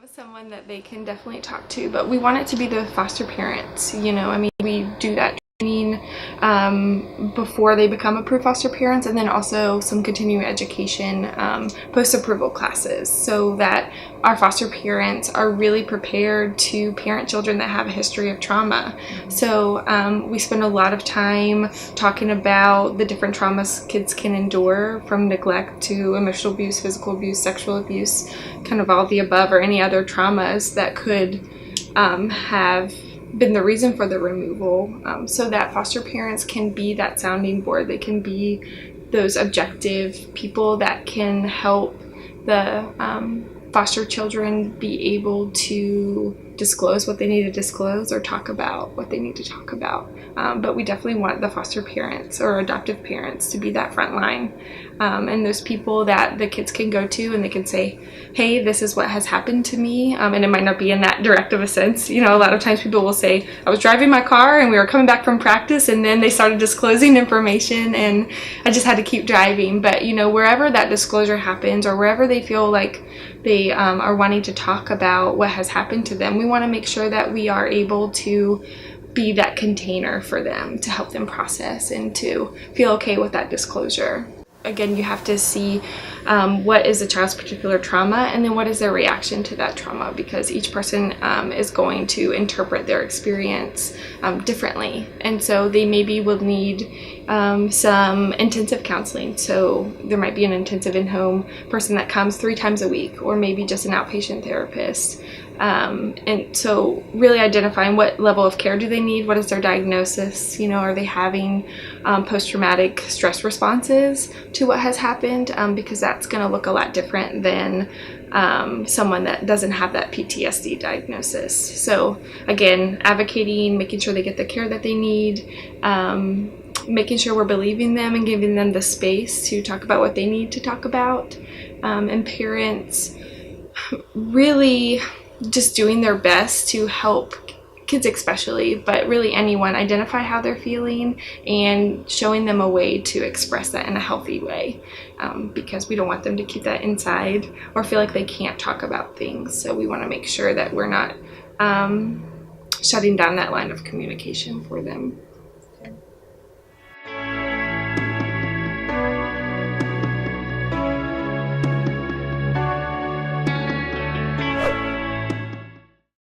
Someone that they can definitely talk to, but we want it to be the foster parents. I mean, we do that training before they become approved foster parents, and then also some continuing education post-approval classes, so that our foster parents are really prepared to parent children that have a history of trauma. So we spend a lot of time talking about the different traumas kids can endure, from neglect to emotional abuse, physical abuse, sexual abuse, kind of all the above, or any other traumas that could have been the reason for the removal, so that foster parents can be that sounding board. They can be those objective people that can help the foster children be able to disclose what they need to disclose, or talk about what they need to talk about. But we definitely want the foster parents or adoptive parents to be that front line, and those people that the kids can go to and they can say, hey, this is what has happened to me. And it might not be in that direct of a sense. A lot of times people will say, I was driving my car and we were coming back from practice, and then they started disclosing information and I just had to keep driving. But wherever that disclosure happens, or wherever they feel like they are wanting to talk about what has happened to them, we want to make sure that we are able to be that container for them, to help them process and to feel okay with that disclosure. Again, you have to see what is a child's particular trauma, and then what is their reaction to that trauma, because each person is going to interpret their experience differently. And so they maybe will need some intensive counseling. So there might be an intensive in-home person that comes 3 times a week, or maybe just an outpatient therapist. And so really identifying what level of care do they need, what is their diagnosis, are they having post-traumatic stress responses to what has happened, because that's going to look a lot different than someone that doesn't have that PTSD diagnosis. So again, advocating, making sure they get the care that they need, making sure we're believing them and giving them the space to talk about what they need to talk about, and parents really just doing their best to help kids especially, but really anyone, identify how they're feeling and showing them a way to express that in a healthy way, because we don't want them to keep that inside or feel like they can't talk about things. So we want to make sure that we're not shutting down that line of communication for them.